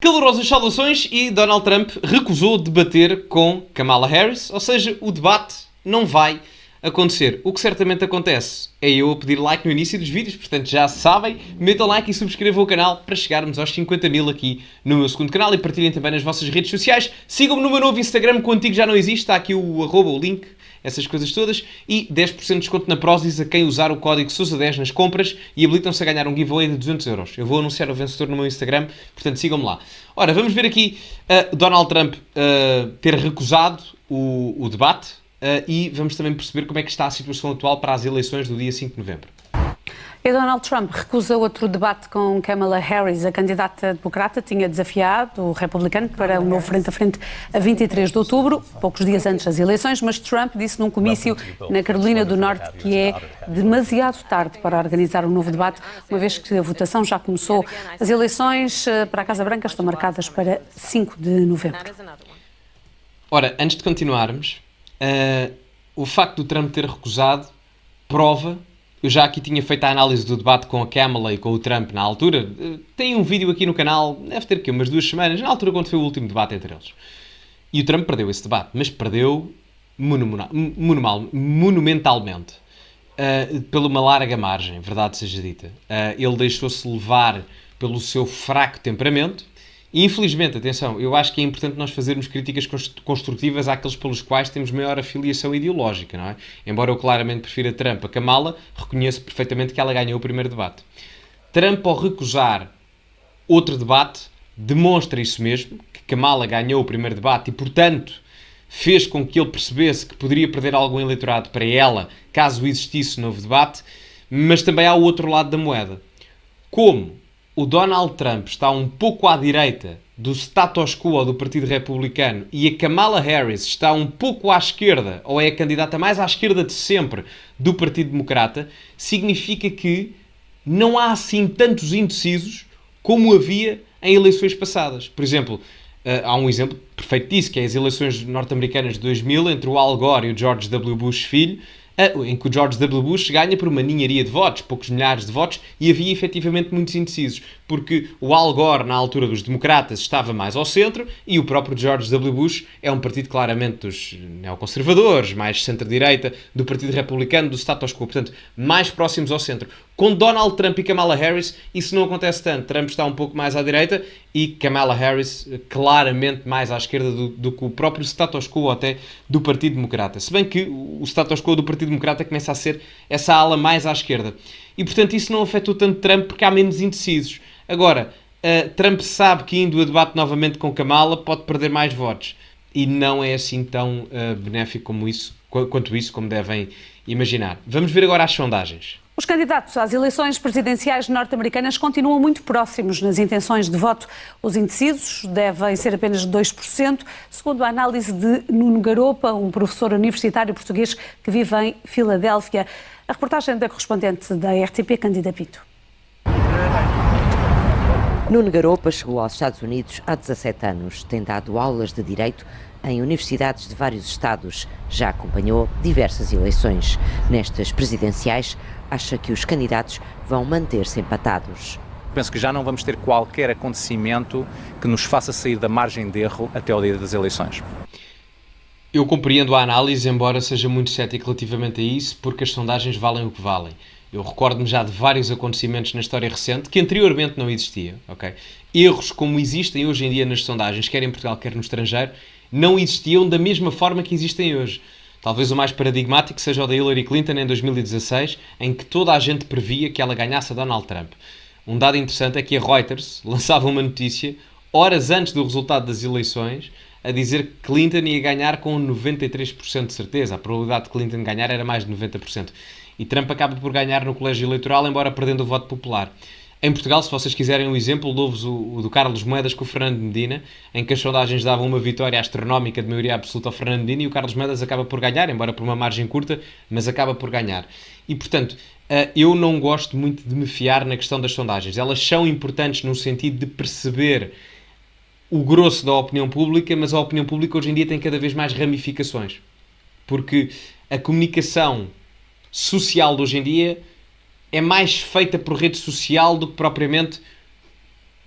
Calorosas saudações e Donald Trump recusou debater com Kamala Harris, ou seja, o debate não vai acontecer. O que certamente acontece é eu a pedir like no início dos vídeos, portanto já sabem, metam like e subscrevam o canal para chegarmos aos 50 mil aqui no meu segundo canal e partilhem também nas vossas redes sociais. Sigam-me no meu novo Instagram, que o antigo já não existe, está aqui o arroba, o link, essas coisas todas, e 10% de desconto na Prozis a quem usar o código SOUSA10 nas compras e habilitam-se a ganhar um giveaway de 200 euros. Eu vou anunciar o vencedor no meu Instagram, portanto sigam-me lá. Ora, vamos ver aqui Donald Trump ter recusado o debate e vamos também perceber como é que está a situação atual para as eleições do dia 5 de novembro. E Donald Trump recusa outro debate com Kamala Harris. A candidata democrata tinha desafiado o republicano para um novo frente-a-frente a 23 de outubro, poucos dias antes das eleições, mas Trump disse num comício na Carolina do Norte que é demasiado tarde para organizar um novo debate, uma vez que a votação já começou. As eleições para a Casa Branca estão marcadas para 5 de novembro. Ora, antes de continuarmos, o facto do Trump ter recusado prova. Eu já aqui tinha feito a análise do debate com a Kamala e com o Trump na altura. Tem um vídeo aqui no canal, deve ter aqui umas 2 semanas, na altura quando foi o último debate entre eles. E o Trump perdeu esse debate, mas perdeu monumentalmente. Pela uma larga margem, verdade seja dita. Ele deixou-se levar pelo seu fraco temperamento. E infelizmente, atenção, eu acho que é importante nós fazermos críticas construtivas àqueles pelos quais temos maior afiliação ideológica, não é? Embora eu claramente prefira Trump a Kamala, reconheço perfeitamente que ela ganhou o primeiro debate. Trump, ao recusar outro debate, demonstra isso mesmo, que Kamala ganhou o primeiro debate e, portanto, fez com que ele percebesse que poderia perder algum eleitorado para ela, caso existisse novo debate, mas também há o outro lado da moeda. Como o Donald Trump está um pouco à direita do status quo do Partido Republicano e a Kamala Harris está um pouco à esquerda, ou é a candidata mais à esquerda de sempre do Partido Democrata, significa que não há assim tantos indecisos como havia em eleições passadas. Por exemplo, há um exemplo perfeito disso, que é as eleições norte-americanas de 2000, entre o Al Gore e o George W. Bush filho, em que o George W. Bush ganha por uma ninharia de votos, poucos milhares de votos, e havia efetivamente muitos indecisos, porque o Al Gore, na altura dos democratas, estava mais ao centro, e o próprio George W. Bush é um partido claramente dos neoconservadores, mais centro-direita, do Partido Republicano, do status quo, portanto, mais próximos ao centro. Com Donald Trump e Kamala Harris, isso não acontece tanto. Trump está um pouco mais à direita e Kamala Harris claramente mais à esquerda do que o próprio status quo até do Partido Democrata. Se bem que o status quo do Partido Democrata começa a ser essa ala mais à esquerda. E, portanto, isso não afetou tanto Trump porque há menos indecisos. Agora, Trump sabe que indo a debate novamente com Kamala pode perder mais votos. E não é assim tão benéfico quanto isso, como devem imaginar. Vamos ver agora as sondagens. Os candidatos às eleições presidenciais norte-americanas continuam muito próximos nas intenções de voto. Os indecisos devem ser apenas 2%, segundo a análise de Nuno Garopa, um professor universitário português que vive em Filadélfia. A reportagem da correspondente da RTP, Cândida Pinto. Nuno Garopa chegou aos Estados Unidos há 17 anos. Tem dado aulas de Direito em universidades de vários estados. Já acompanhou diversas eleições. Nestas presidenciais, acha que os candidatos vão manter-se empatados. Penso que já não vamos ter qualquer acontecimento que nos faça sair da margem de erro até ao dia das eleições. Eu compreendo a análise, embora seja muito cético relativamente a isso, porque as sondagens valem o que valem. Eu recordo-me já de vários acontecimentos na história recente que anteriormente não existiam. Okay? Erros como existem hoje em dia nas sondagens, quer em Portugal, quer no estrangeiro, não existiam da mesma forma que existem hoje. Talvez o mais paradigmático seja o da Hillary Clinton em 2016, em que toda a gente previa que ela ganhasse a Donald Trump. Um dado interessante é que a Reuters lançava uma notícia horas antes do resultado das eleições a dizer que Clinton ia ganhar com 93% de certeza. A probabilidade de Clinton ganhar era mais de 90%. E Trump acaba por ganhar no colégio eleitoral, embora perdendo o voto popular. Em Portugal, se vocês quiserem um exemplo, dou-vos o do Carlos Moedas com o Fernando Medina, em que as sondagens davam uma vitória astronómica de maioria absoluta ao Fernando Medina e o Carlos Moedas acaba por ganhar, embora por uma margem curta, mas acaba por ganhar. E, portanto, eu não gosto muito de me fiar na questão das sondagens. Elas são importantes no sentido de perceber o grosso da opinião pública, mas a opinião pública hoje em dia tem cada vez mais ramificações. Porque a comunicação social de hoje em dia é mais feita por rede social do que propriamente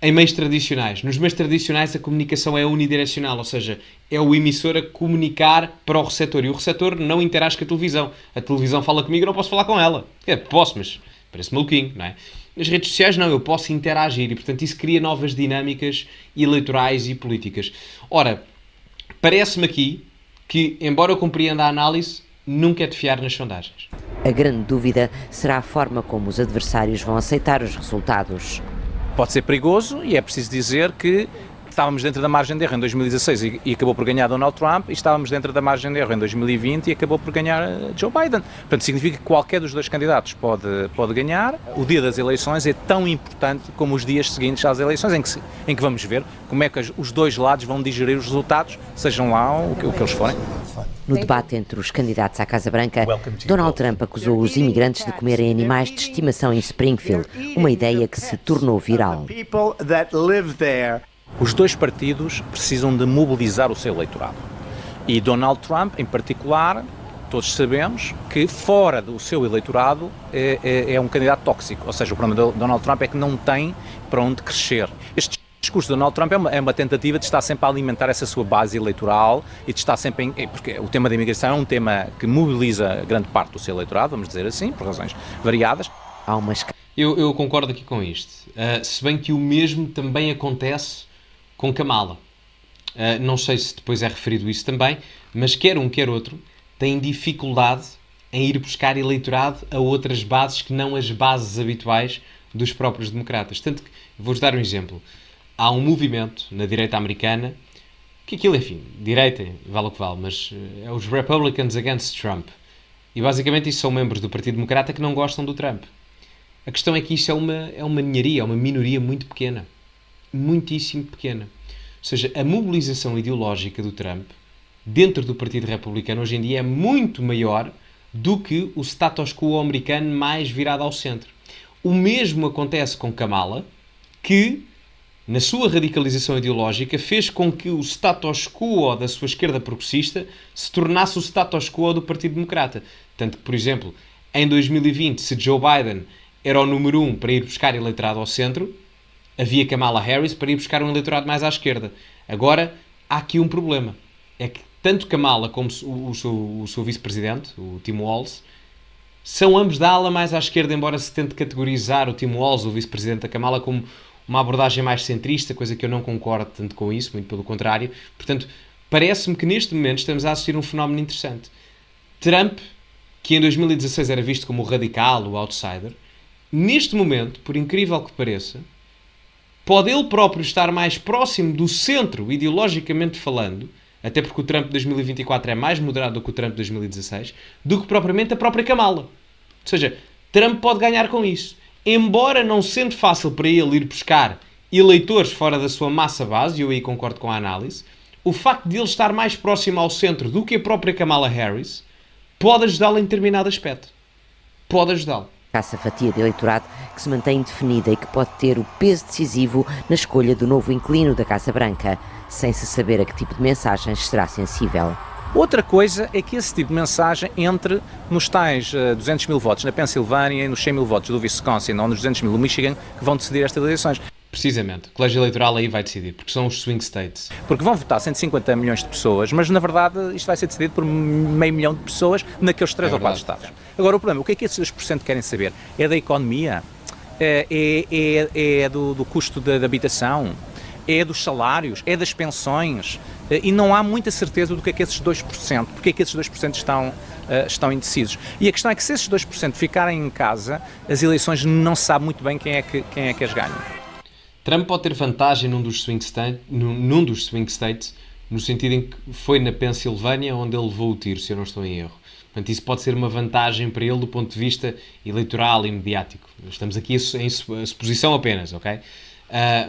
em meios tradicionais. Nos meios tradicionais a comunicação é unidirecional, ou seja, é o emissor a comunicar para o receptor e o receptor não interage com a televisão. A televisão fala comigo e não posso falar com ela. Posso, mas parece maluquinho, não é? Nas redes sociais não, eu posso interagir e, portanto, isso cria novas dinâmicas eleitorais e políticas. Ora, parece-me aqui que, embora eu compreenda a análise, nunca é de fiar nas sondagens. A grande dúvida será a forma como os adversários vão aceitar os resultados. Pode ser perigoso e é preciso dizer que estávamos dentro da margem de erro em 2016 e acabou por ganhar Donald Trump, e estávamos dentro da margem de erro em 2020 e acabou por ganhar Joe Biden. Portanto, significa que qualquer dos dois candidatos pode ganhar. O dia das eleições é tão importante como os dias seguintes às eleições, em que vamos ver como é que os dois lados vão digerir os resultados, sejam lá o que eles forem. No debate entre os candidatos à Casa Branca, Donald Trump acusou os imigrantes de comerem animais de estimação em Springfield, uma ideia que se tornou viral. Os dois partidos precisam de mobilizar o seu eleitorado. E Donald Trump, em particular, todos sabemos que fora do seu eleitorado é um candidato tóxico. Ou seja, o problema de Donald Trump é que não tem para onde crescer. Este discurso de Donald Trump é uma tentativa de estar sempre a alimentar essa sua base eleitoral e de estar sempre porque o tema da imigração é um tema que mobiliza grande parte do seu eleitorado, vamos dizer assim, por razões variadas. Há uma Eu concordo aqui com isto. Se bem que o mesmo também acontece com Kamala. Não sei se depois é referido isso também, mas quer um, quer outro, têm dificuldade em ir buscar eleitorado a outras bases que não as bases habituais dos próprios democratas. Tanto que, vou-vos dar um exemplo. Há um movimento na direita americana, que aquilo, enfim, direita, vale o que vale, mas é os Republicans Against Trump. E basicamente isso são membros do Partido Democrata que não gostam do Trump. A questão é que isso é uma ninharia, é uma minoria muito pequena. Muitíssimo pequena. Ou seja, a mobilização ideológica do Trump dentro do Partido Republicano hoje em dia é muito maior do que o status quo americano mais virado ao centro. O mesmo acontece com Kamala, que, na sua radicalização ideológica, fez com que o status quo da sua esquerda progressista se tornasse o status quo do Partido Democrata. Tanto que, por exemplo, em 2020, se Joe Biden era o número 1 para ir buscar eleitorado ao centro, havia Kamala Harris para ir buscar um eleitorado mais à esquerda. Agora, há aqui um problema. É que tanto Kamala como o seu vice-presidente, o Tim Walz, são ambos da ala mais à esquerda, embora se tente categorizar o Tim Walz, o vice-presidente da Kamala, como uma abordagem mais centrista, coisa que eu não concordo tanto com isso, muito pelo contrário. Portanto, parece-me que neste momento estamos a assistir a um fenómeno interessante. Trump, que em 2016 era visto como o radical, o outsider, neste momento, por incrível que pareça, pode ele próprio estar mais próximo do centro, ideologicamente falando, até porque o Trump de 2024 é mais moderado do que o Trump de 2016, do que propriamente a própria Kamala. Ou seja, Trump pode ganhar com isso. Embora não sendo fácil para ele ir buscar eleitores fora da sua massa base, e eu aí concordo com a análise, o facto de ele estar mais próximo ao centro do que a própria Kamala Harris pode ajudá-lo em determinado aspecto. Pode ajudá-lo. Essa fatia de eleitorado que se mantém indefinida e que pode ter o peso decisivo na escolha do novo inquilino da Casa Branca, sem se saber a que tipo de mensagens será sensível. Outra coisa é que esse tipo de mensagem entre nos tais 200 mil votos na Pensilvânia e nos 100 mil votos do Wisconsin ou nos 200 mil do Michigan que vão decidir estas eleições. Precisamente. O colégio eleitoral aí vai decidir, porque são os swing states. Porque vão votar 150 milhões de pessoas, mas na verdade isto vai ser decidido por meio milhão de pessoas naqueles 3 ou 4 estados. Agora o problema, o que é que esses 2% querem saber? É da economia? É do custo da habitação? É dos salários? É das pensões? E não há muita certeza do que é que esses 2%, porque é que esses 2% estão indecisos. E a questão é que se esses 2% ficarem em casa, as eleições não se sabe muito bem quem é que as ganha. Trump pode ter vantagem num dos swing states, no sentido em que foi na Pensilvânia onde ele levou o tiro, se eu não estou em erro. Portanto, isso pode ser uma vantagem para ele do ponto de vista eleitoral e mediático. Estamos aqui em suposição apenas, ok?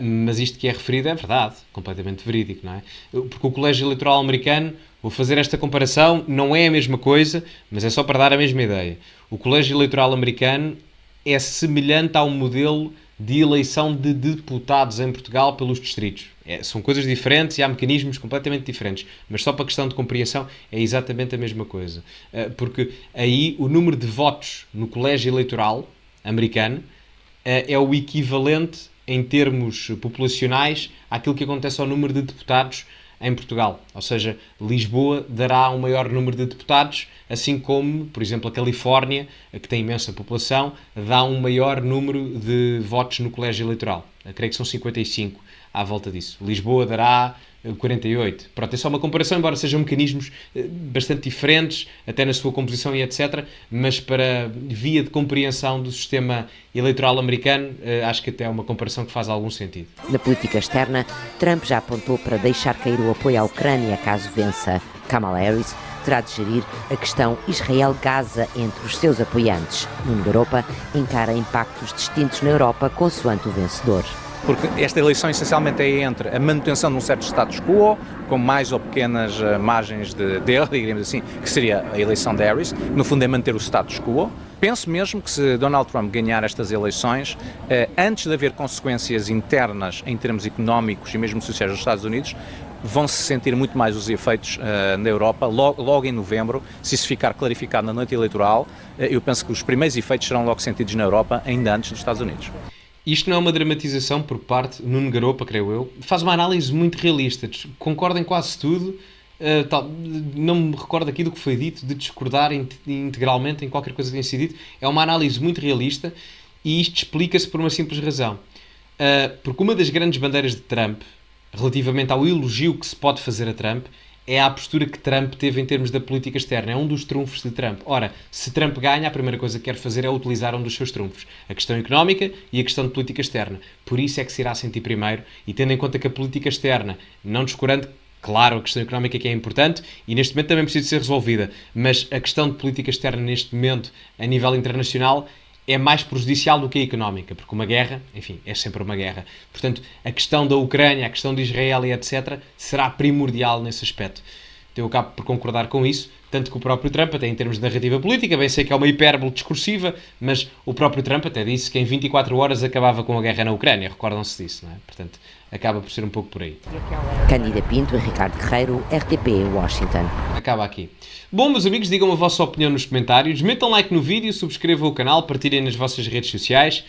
Mas isto que é referido é verdade, completamente verídico, não é? Porque o colégio eleitoral americano, vou fazer esta comparação, não é a mesma coisa, mas é só para dar a mesma ideia. O colégio eleitoral americano é semelhante ao modelo de eleição de deputados em Portugal pelos distritos. São coisas diferentes e há mecanismos completamente diferentes, mas só para questão de compreensão é exatamente a mesma coisa. Porque aí o número de votos no colégio eleitoral americano é o equivalente em termos populacionais àquilo que acontece ao número de deputados em Portugal. Ou seja, Lisboa dará um maior número de deputados, assim como, por exemplo, a Califórnia, que tem imensa população, dá um maior número de votos no colégio eleitoral. Eu creio que são 55 à volta disso. Lisboa dará 48. Pronto, é só uma comparação, embora sejam mecanismos bastante diferentes, até na sua composição e etc., mas para via de compreensão do sistema eleitoral americano, acho que até é uma comparação que faz algum sentido. Na política externa, Trump já apontou para deixar cair o apoio à Ucrânia caso vença. Kamala Harris terá de gerir a questão Israel-Gaza entre os seus apoiantes. Nuno Garopa encara impactos distintos na Europa consoante o vencedor. Porque esta eleição essencialmente é entre a manutenção de um certo status quo, com mais ou pequenas margens de erro, digamos assim, que seria a eleição de Harris, no fundo é manter o status quo. Penso mesmo que se Donald Trump ganhar estas eleições, antes de haver consequências internas em termos económicos e mesmo sociais dos Estados Unidos, vão-se sentir muito mais os efeitos na Europa, logo em novembro, se isso ficar clarificado na noite eleitoral, eu penso que os primeiros efeitos serão logo sentidos na Europa, ainda antes dos Estados Unidos. Isto não é uma dramatização por parte de Nuno Garopa, creio eu. Faz uma análise muito realista. Concorda em quase tudo. Não me recordo aqui do que foi dito, de discordar integralmente em qualquer coisa que tenha sido dito. É uma análise muito realista e isto explica-se por uma simples razão. Porque uma das grandes bandeiras de Trump, relativamente ao elogio que se pode fazer a Trump, é a postura que Trump teve em termos da política externa. É um dos trunfos de Trump. Ora, se Trump ganha, a primeira coisa que quer fazer é utilizar um dos seus trunfos. A questão económica e a questão de política externa. Por isso é que se irá sentir primeiro, e tendo em conta que a política externa, não descurando, claro, a questão económica que é importante e neste momento também precisa ser resolvida, mas a questão de política externa neste momento, a nível internacional, é mais prejudicial do que a económica, porque uma guerra, enfim, é sempre uma guerra. Portanto, a questão da Ucrânia, a questão de Israel e etc. será primordial nesse aspecto. Então eu acabo por concordar com isso, tanto que o próprio Trump, até em termos de narrativa política, bem sei que é uma hipérbole discursiva, mas o próprio Trump até disse que em 24 horas acabava com a guerra na Ucrânia, recordam-se disso, não é? Portanto, acaba por ser um pouco por aí. Cândida Pinto e Ricardo Guerreiro, RTP Washington. Acaba aqui. Bom, meus amigos, digam a vossa opinião nos comentários, metam like no vídeo, subscrevam o canal, partilhem nas vossas redes sociais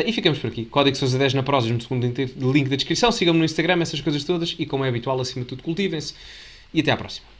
e ficamos por aqui. Código Sousa 10 na Prozis, no segundo link da descrição, sigam-me no Instagram, essas coisas todas e, como é habitual, acima de tudo, cultivem-se e até à próxima.